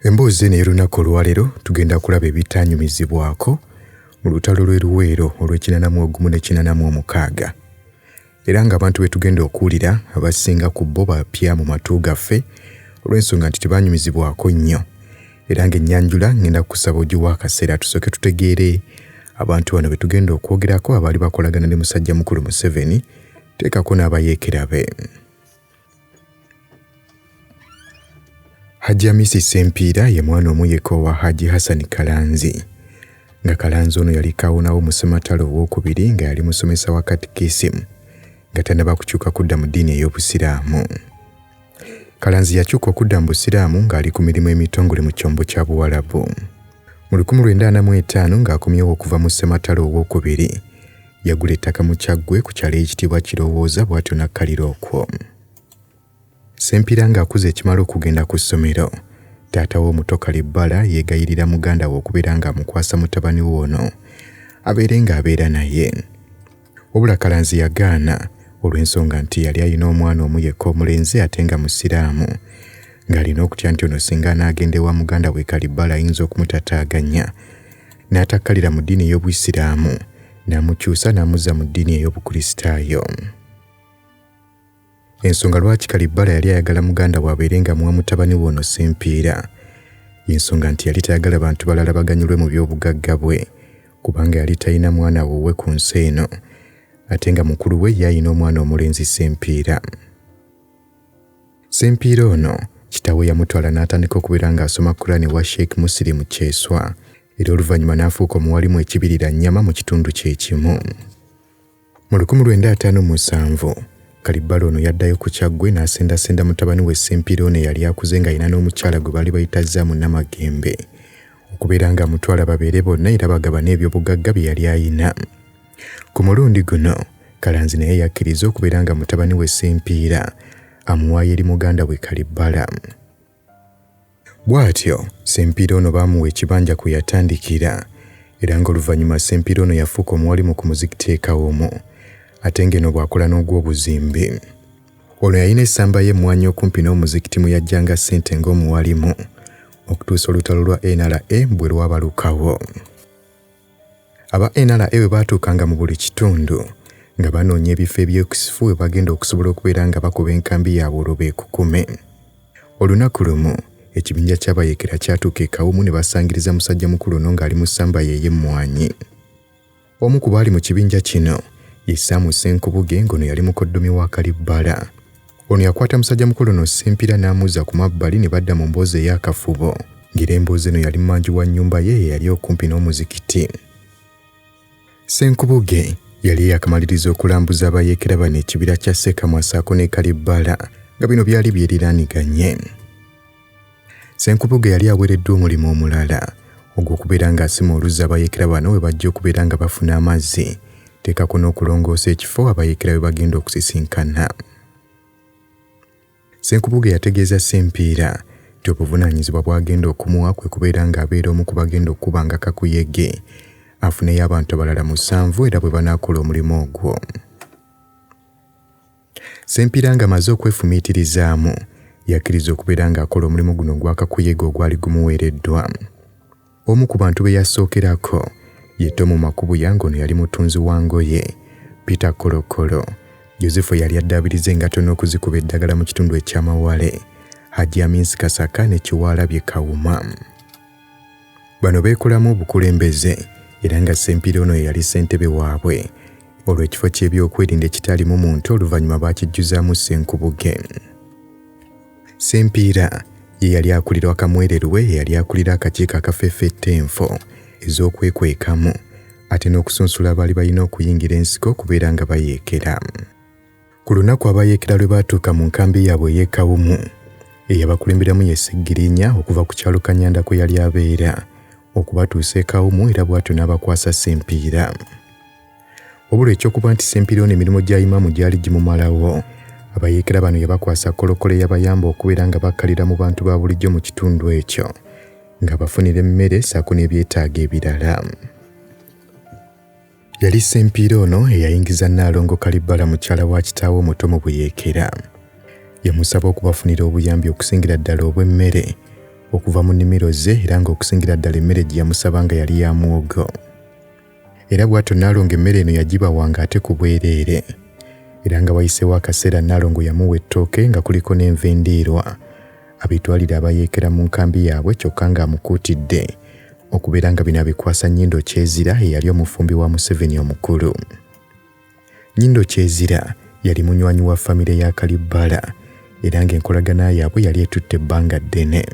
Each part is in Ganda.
Emboozi eno y'olunaku olwaleero tugenda kulaba ebitaanyumizibwako mu lutalo lw'eruweero olw'ekinanamu ne kinanamu omukaaga. Era ng'abantu be tugenda okuwulira abasinga ku bo bapya mu matu gaffe olw'ensonga nti tebaanyumizibwako nnyo. Era ng'ennyanjula ngenda kusaba ogiwa akaseera tusooke tutegeere abantu bano be tugenda okwogerako abaali bakolagana ne musajja mukulu Museveni, teekako n'abayeekera be. Hajji Hamisi Sempiira ye mwana omu yekka wa Hajji Hassan Kalanzi. Nga Kalanzi ono yali kawunawo mu ssematalo owookubiri nga yali musomesa wa katikisimu nga tannaba kukyuka kudda mu ddiini ey'Obusiraamu. Kalanzi yakyuka okudda mu Busiraamu ng'ali ku mirimu emitongole mu kyombo kya Buwarabu. Mu 1945 ng'akomyewo okuva mu ssematalo owookubiri yagula ettaka mu Kyaggwe ku kyalo ekitiibwa Kirowooza bw'atyo n'akkalira okwo. Sempiira ng'akuze ekimala okugenda ku ssomero, taata we omuto Kalibbala yeegayirira muganda we okubeera ng'amukwasa mutabani we ono abeere ng'abeera naye. Wabula Kalanzi yagaana olw'ensonga nti yali alina omwana omu yekka omulenzi ate nga Musiraamu, ng'alina okutya nti ono singa anaagenda ewa muganda we Kalibbala ayinza okumutataaganya, n'atakkalira mu ddiini ey'Obuyisiraamu n'amukyusa n'amuzza mu ddiini ey'Obukristaayo. Ensonga lwaki Kalibbala yali ayagala muganda we abeere nga muwa mutabani we ono Sempiira y'ensonga nti yali tayagala bantu balala baganyulwe mu by'obugagga bwe, kubanga yali talina mwana wuwe ku nsi eno, ate nga mukulu we yalina omwana omulenzi Sempiira. Sempiira ono kitaawe yamutwala n'atandika okubeera ng'asoma Kurani wa Sheikh Muslim Kyeswa, era oluvannyuma n'afuuka omuwalimu ekibirira nnyama mu kitundu kye kimu. Mu 1957 Kalibbala ono yaddayo ku Kyaggwe n'asendasenda mutabani we Sempiira ono yali akuze ng'alina n'omukyala gwe baali bayita Zaamu Namagembe okubeera ng'amutwala babeere bonna era bagabana ebyobugagga bye yali ayina. Ku mulundi guno Kalanzi naye yakkiriza okubeera nga mutabani we Sempiira amuwaayo eri muganda we Kalibbala. Bw'atyo Sempiira ono baamuwa ekibanja kwe yatandikira, era ng'oluvannyuma Sempiira ono yafuuka omuwalimu ku muzikiti e Kawomo, ate ng'eno bw'akola n'ogw'obuzimbi. Ono yalina essamba y'emmwanyi okumpi n'omuzikiti mwe yajjanga ssente ng'omuwalimu okutuusa olutalo lwa NRA bwe lwabalukawo. Aba NRA bwe baatuukanga mu buli kitundu nga banoonya ebifo ebyekusifu we bagenda okusobola okubeera nga bakuba enkambi yaabwe olwo beekukume. Olunaku lumu ekibinja ky'abayeekera kyatuuka e Kawumu ne basangiriza musajja mukulu ono ng'ali mu ssamba ye ey'emmwanyi. Omu ku baali mu kibinja kino ye Saamu Senkubuge ng'ono yali mukoddomi wa Kalibbala. Ono yakwata musajja mukulu ono Sempiira n'amuzza ku mabbali ne badda mu mboozi ey'akafubo, ng'era emboozi eno yali mmanju wa nnyumba ye eyali okumpi n'omuzikiti. Senkubuge yali yakamaliriza okulambuza abayeekera bano ekibira kya Ssekamwasaako ne Kalibbala nga bino byali byeriraaniganye. Senkubuge yali aweereddwa omulimu omulala ogw'okubeera ng'asima oluzzi abayeekera bano we bajja okubeera nga bafuna amazzi, teekako n'okulongoosa ekifo abayeekera be bagenda okusisinkana. Senkubuge yategeeza Sempiira nti obuvunaanyizibwa bw'agenda okumuwa kwe kubeera ng'abeera omu ku bagenda okukubanga kakuyege afuneyo abantu abalala 7 era bwe banaakola omulimu ogwo. Sempiira ng'amaze okwefumiitirizaamu yakkiriza okubeera ng'akola omulimu guno gwa kakuyege ogwali gumuweereddwa. Omu ku bantu be yasookerako ye Tomu Makubuya ng'ono yali mutunzi wa ngoye, Peter Kolokolo, Yozefu yali addaabiriza engato n'okuzikuba eddagala mu kitundu eky'Amawale, Hajji Hamisi Kasaka ne Kiwalabye Kawuma. Bano beekolamu obukulembeze era nga Sempiira ono ye yali ssentebe waabwe, olw'ekifo ky'ebyokwerinda ekitaalimu muntu oluvannyuma baakijjuzaamu Senkubuge. Sempiira ye yali akulira wakamwererwe eyali akulira akakiiko akafeefetta enfo ez'okwekwekamu ate n'okusunsula abaali balina okuyingira ensiko okubeera nga bayeekera. Ku lunaku abayeekera lwe baatuuka mu nkambi yaabwe ey'e Kawumu eyabakulemberamu ye Seggirinya okuva ku kyalo Kanyanda kwe yali abeera okubatuusa e Kawumu era bw'atyo n'abakwasa Sempiira. Wabula ekyokuba nti Sempiira ono emirimu gya imaamu gyali gimumalawo, abayeekera bano yabakwasa kolokolo eyabayamba okubeera nga bakkalira mu bantu ba bulijjo mu kitundu ekyo nga bafunira emmere ssaako n'ebyetaago ebirala. Yali Sempiira ono eyayingiza Nnaalongo Kalibbala mukyala wa kitaawe omuto mu buyeekera. Yamusaba okubafunira obuyambi okusingira ddala obw'emmere okuva mu nnimiro ze era ng'okusingira ddala emmere gye yamusabanga yali ya muwogo. Era bw'atyo Nnaalongo emmere eno yagibawanga ate ku bwereere. Era nga wayiseewo akaseera Nnaalongo yamuwa ettooke nga kuliko n'enva endiirwa abitwalira abayeekera mu nkambi yaabwe kyokka ng'amukuutidde okubeera nga bino abikwasa Nnyindo Kyezira eyali omufumbi wa Museveni omukulu. Nnyindo Kyezira yali munywanyi wa famire ya Kalibbala era ng'enkolagana yaabwe yali etutte ebbanga ddene.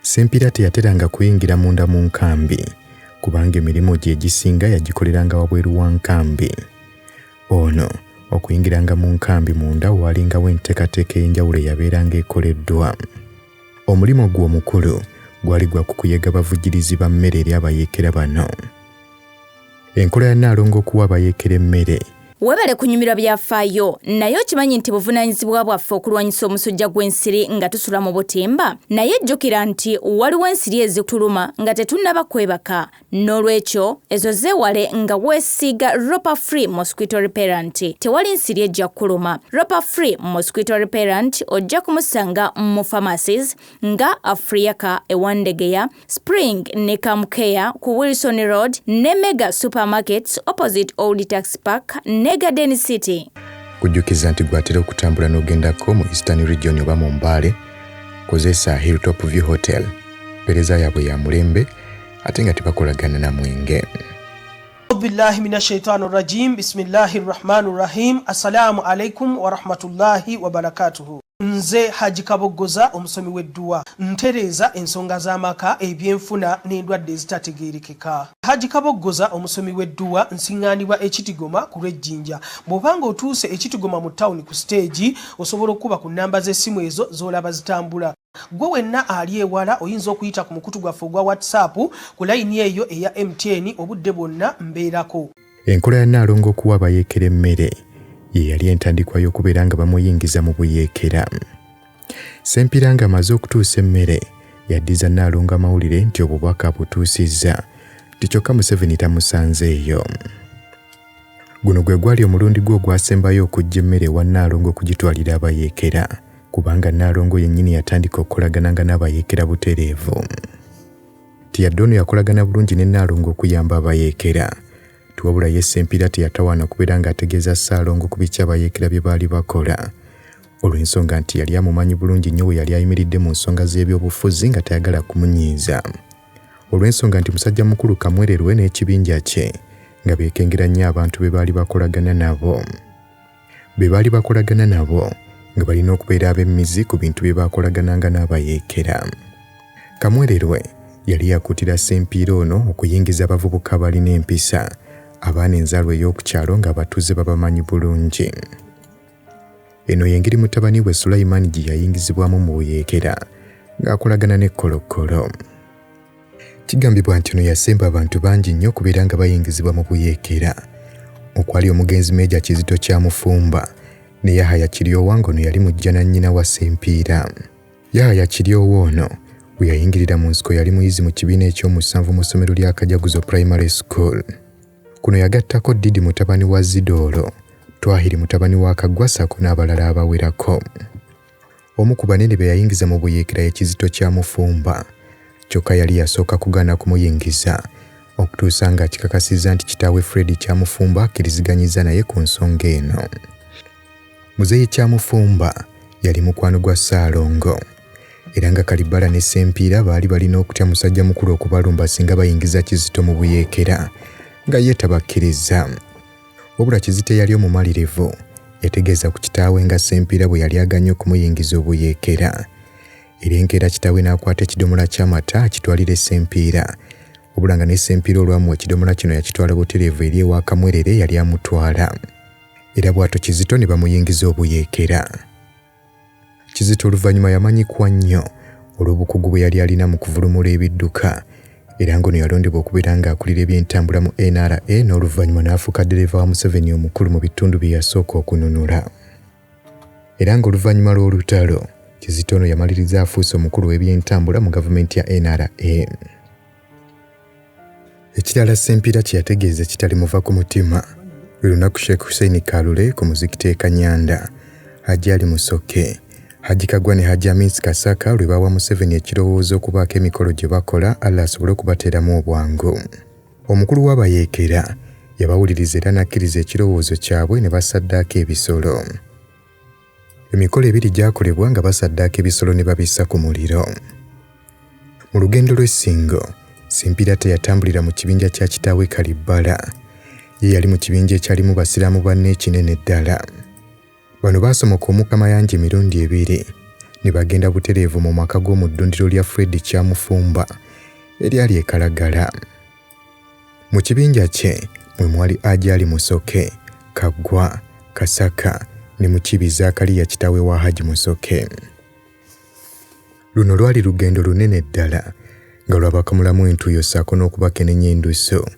Ssempiira teyateranga kuyingira munda mu nkambi kubanga emirimu gye egisinga yagikoleranga wabweru wa nkambi. Ono okuyingiranga mu nkambi munda waalingawo enteekateeka ey'enjawulo eyabeeranga ekoleddwa. Omulimu ogwo omukulu gwali gwa kukuyega bavujjirizi ba mmere eri abayeekera bano. Enkola ya Nnaalongo okuwa abayeekera emmere. Webale kunyumirwa byafaayo, naye okimanyi nti buvunaanyizibwa bwaffe okulwanyisa omusujja gw'ensiri nga tusula mu butimba? Naye jjukira nti waliwo ensiri ezituluma nga tetunnaba kwebaka. N'olwekyo ezo zeewale nga weesiiga Ropa Free Mosquito Repellent. Tewali nsiri ejja kuluma. Ropa Free Mosquito Repellent ojja kumusanga mu pharmacies nga Africa Ewandegeya, Spring ne Kamukea ku Wilson Road ne Mega Supermarkets opposite Old Tax Park ne Garden City. Kujjukiza nti gwatera okutambula n'ogendako mu Eastern Region oba mu Mbale, kozesa Hilltop View Hotel. Pereza yaabwe ya mulembe ate nga tebakolagana na mwenge. Billahi minashaitanir rajim. Bismillahir rahmanir rahim. Assalamu alaikum wa rahmatullahi wa barakatuhu. Nze Haji Kaboggoza omusomi w'Eduwa ntereeza ensonga z'amaka ebyenfuna n'endwadde ezitategeerekeka. Haji Kaboggoza omusomi w'Eduwa nsiŋŋaanibwa Ekitigoma ku lw'Ejjinja. Bw'obanga otuuse Ekitigoma mu ttawuni ku stage osobola okuba ku nnamba z'essimu ezo z'olaba zitambula. Gwe wenna ali ewala oyinza okuyita ku mukutu gwaffe ogwa WhatsApp ku layini eyo eya MTN obudde bwonna mbeerako. Enkola ya Nnaalongo okuwa abayeekera emmere ye yali entandikwa y'okubeera nga bamuyingiza mu buyeekera. Ssempiira nga amaze okutuusa emmere yaddiza Nnaalongo amawulire nti obubaka butuusizza nti kyokka Museveni tamusanzeeyo. Guno gwe gwali omulundi gwe ogwasembayo okujja emmere wa Nnaalongo okugitwalira abayeekera kubanga Nnaalongo yennyini yatandika okukolagananga n'abayeekera butereevu. Tiyadde ono yakolagana bulungi ne Nnaalongo okuyamba abayeekera. Tuwabula ye Ssempiira teyatawaana kubeera ng'ategeeza Ssaalongo ku biki abayeekera bye baali bakola. Olw'ensonga nti yali amumanyi bulungi nnyo we yali ayimiridde mu nsonga z'ebyobufuzi nga tayagala kumunyiiza. Olw'ensonga nti musajja mukulu kamwererwe n'ekibinja kye nga beekengera nnyo abantu be baali bakolagana nabo. Be baali bakolagana nabo nga balina okubeera ab'emmizi ku bintu bye baakolagananga n'abayeekera. Kamwererwe yali yakuutira Ssempiira ono okuyingiza abavubuka abalina empisa, abaana enzaalwa ey'okukyalo ng'abatuuze babamanyi bulungi. Eno y'engeri mutabani we Sulaiman gye yayingizibwamu mu buyeekera ng'akolagana ne Kolokkolo. Kigambibwa nti ono yasemba abantu bangi nnyo okubeera nga bayingizibwa mu buyeekera, okwali omugenzi Meeja Kizito Kyamufumba ne Yahaya Kiryowa ng'ono yali mujja na nnyina wa Ssempiira. Yahaya Kiryowa ono bwe yayingirira mu nsiko yali muyizi mu kibiina eky'omusanvu mu ssomero lya Kajaguzo Primary School. Kuno yagattako Didi mutabani wa Zidoolo, Twahiri mutabani wa Kagwasako n'abalala abawerako. Omu ku banene be yayingiza mu buyeekera ye Kizito Kyamufumba, kyokka yali yasooka kugaana kumuyingiza okutuusa ng'akikakasizza nti kitaawe Fred Kyamufumba akkiriziganyiza naye ku nsonga eno. Muzeeyi Kyamufumba yali mukwano gwa Ssaalongo era nga Kalibbala ne Ssempiira baali balina okutya musajja mukulu okubalumba singa bayingiza Kizito mu buyeekera nga ye tabakkiriza. Wabula Kizito yali omumalirivu yategeeza ku kitaawe nga Ssempiira bwe yali aganye okumuyingiza obuyeekera. Era enkeera kitaawe n'akwata ekidomola ky'amata akitwalira Ssempiira, wabula nga ne Ssempiira olwamuwa ekidomola kino yakitwala butereevu eri ewa Kamwerere yali amutwala. Era bw'atyo Kizito ne bamuyingiza obuyeekera. Kizito oluvannyuma yamanyikwa nnyo olw'obukugu bwe yali alina mu kuvulumula ebidduka, era ng'ono yalondebwa okubeera ng'akulira ebyentambula mu NRA n'oluvannyuma n'afuuka ddereeva wa Museveni omukulu mu bitundu bye yasooka okununula. Era ng'oluvannyuma lw'olutalo Kizito ono yamaliriza afuuse omukulu w'ebyentambula mu gavumenti ya NRA. Ekirala Ssempiira kye yategeeza kitali muva ku mutima lwe lunaku Sheikh Hussein Kalule ku muzikiti e Kanyanda, Hajji Ali Musoke, Hajji Kaggwa ne Hajji Amis Kasaka lwe bawa Museveni ekirowoozo okubaako emikolo gye bakola Allah asobole okubateeramu obwangu. Omukulu w'abayeekera yabawuliriza era n'akkiriza ekirowoozo kyabwe ne basaddaako ebisolo. Emikolo ebiri gyakolebwa nga basaddaako ebisolo ne babissa ku muliro. Mu lugendo lw'essingo, Simpira teyatambulira mu kibinja kya kitaawe Kalibbala. Ye yali mu kibinja ekyalimu basiraamu banne ekinene ddala. Bano baasomoka omukka Mayanja emirundi ebiri ne bagenda butereevu mu maka g'omu ddundiro lya Fred Kyamufumba eryali e Kalagala. Mu kibinja kye mwe mwali Ajali Musoke, Kaggwa, Kasaka ne Mukibiza Akaliya kitaawe wa Hajji Musoke. Luno lwali lugendo lunene ddala nga lwabakamulamu entuuyo ssaako n'okubakenenya enduso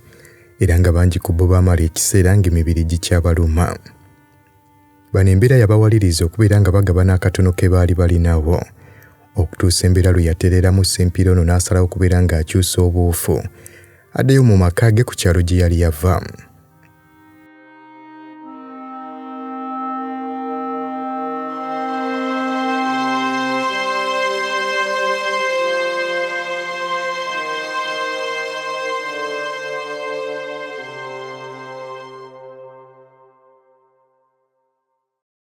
era nga bangi ku bo baamala ekiseera ng'emibiri gikyabaluma. Bano embeera yabawaliriza okubeera nga bagabana akatono ke baali balinawo okutuusa embeera lwe yatereeramu Sempira ono n'asalawo okubeera ng'akyusa obuufu addeyo mu maka ge ku kyalo gye yali yava.